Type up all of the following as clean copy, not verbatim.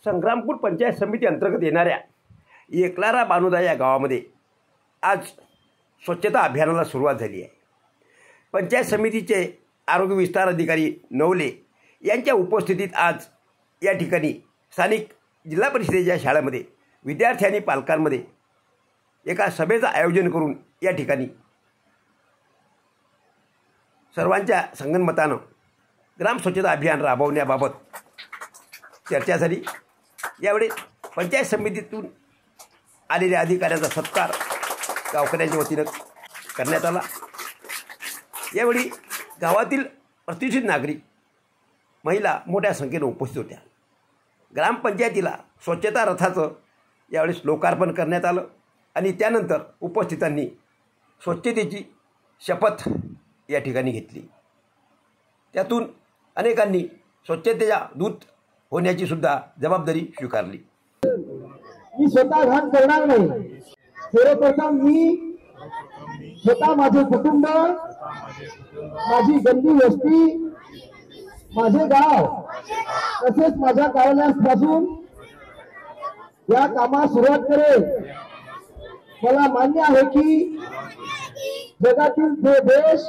संग्रामपूर पंचायत समिती अंतर्गत येणाऱ्या एकलारा बानुदा या गावामध्ये आज स्वच्छता अभियानाला सुरुवात झाली आहे। पंचायत समितीचे आरोग्य विस्तार अधिकारी नवले यांच्या उपस्थितीत आज या ठिकाणी स्थानिक जिल्हा परिषदेच्या शाळेमध्ये विद्यार्थी आणि पालकांमध्ये एका सभेचं आयोजन करून या ठिकाणी सर्वांच्या संगनमतानं ग्राम स्वच्छता अभियान राबवण्याबाबत चर्चा झाली। यावेळी पंचायत समितीतून आलेल्या अधिकाऱ्यांचा सत्कार गावकऱ्यांच्या वतीनं करण्यात आला। यावेळी गावातील प्रतिष्ठित नागरिक महिला मोठ्या संख्येने उपस्थित होत्या। ग्रामपंचायतीला स्वच्छता रथाचं यावेळेस लोकार्पण करण्यात आलं आणि त्यानंतर उपस्थितांनी स्वच्छतेची शपथ या ठिकाणी घेतली। त्यातून अनेकांनी स्वच्छतेच्या दूत होण्याची सुद्धा जबाबदारी स्वीकारली। मी स्वतः घाण करणार नाही। सर्वप्रथम मी स्वतः माझे कुटुंब, माझी गल्ली वस्ती, माझे गाव तसेच माझ्या कार्यालयापासून या कामास सुरुवात करेल। मला मान्य आहे की जगातील जे देश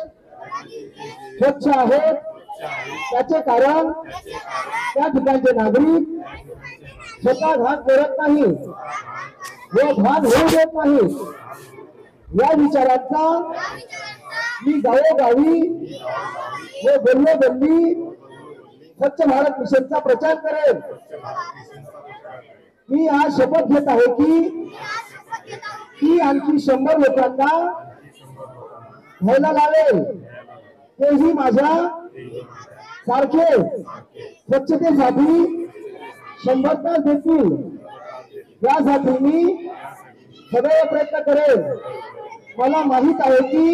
स्वच्छ आहेत त्याचे कारण त्या ठिकाणचे नागरिक स्वतः घाण करत नाही व घाण होऊ देत नाही। या विचारांचा मी गावोगावी व गल्लोगल्ली स्वच्छ भारत मिशनचा प्रचार करेन। मी आज शपथ घेत आहे की आणखी 100 लोकांना व्हायला लावेल, तेही माझ्या सारखे स्वच्छतेसाठी 100 तास देतील। यासाठी मी सदैव प्रयत्न करेन। मला माहित आहे की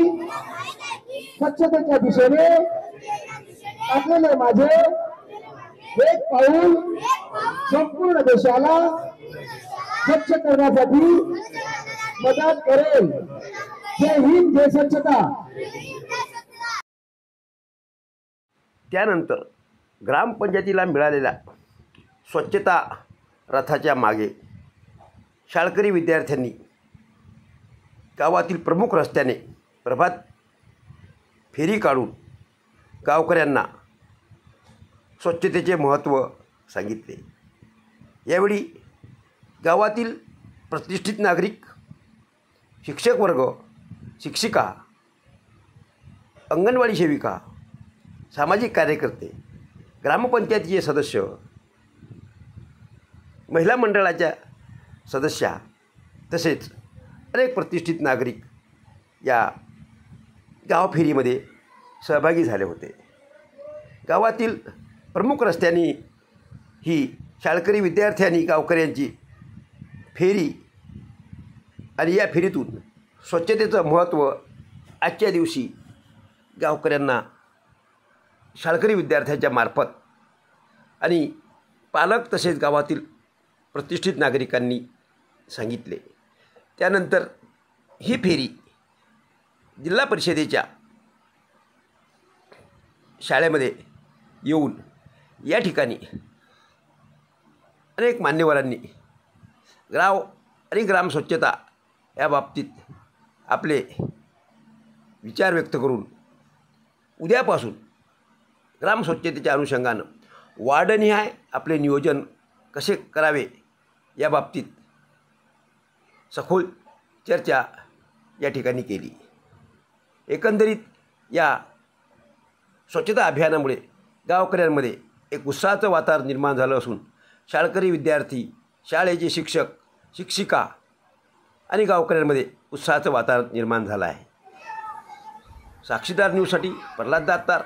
स्वच्छतेच्या दिशेने टाकलेले माझे एक पाऊल संपूर्ण देशाला स्वच्छ करण्यासाठी मदत करेल। जय हिंद, जय स्वच्छता। त्यानंतर ग्रामपंचायतीला मिळालेल्या स्वच्छता रथाच्या मागे शाळकरी विद्यार्थ्यांनी गावातील प्रमुख रस्त्याने प्रभात फेरी काढून गावकऱ्यांना स्वच्छतेचे महत्त्व सांगितले। यावेळी गावातील प्रतिष्ठित नागरिक, शिक्षक वर्ग, शिक्षिका, अंगणवाडी सेविका, सामाजिक कार्यकर्ते, ग्रामपंचायतीचे सदस्य, महिला मंडळाच्या सदस्या तसेच अनेक प्रतिष्ठित नागरिक या गावफेरीमध्ये सहभागी झाले होते। गावातील प्रमुख रस्त्यांनी ही शाळकरी विद्यार्थ्यांनी गावकऱ्यांची फेरी आणि या फेरीतून स्वच्छतेचं महत्त्व आजच्या दिवशी गावकऱ्यांना शाळकरी विद्यार्थ्यांच्या मार्फत आणि पालक तसेच गावातील प्रतिष्ठित नागरिकांनी सांगितले। त्यानंतर ही फेरी जिल्हा परिषदेच्या शाळेमध्ये येऊन या ठिकाणी अनेक मान्यवरांनी गाव आणि ग्राम स्वच्छता या बाबतीत आपले विचार व्यक्त करून उद्यापासून ग्राम स्वच्छतेच्या अनुषंगानं वार्डनिहाय आपले नियोजन कसे करावे या बाबतीत सखोल चर्चा या ठिकाणी केली। एकंदरीत या स्वच्छता अभियानामुळे गावकऱ्यांमध्ये एक उत्साहाचं वातावरण निर्माण झालं असून शाळकरी विद्यार्थी, शाळेचे शिक्षक, शिक्षिका आणि गावकऱ्यांमध्ये उत्साहाचं वातावरण निर्माण झालं आहे। साक्षीदार न्यूजसाठी प्रल्हाद दातार,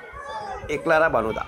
एकलारा बानुदा।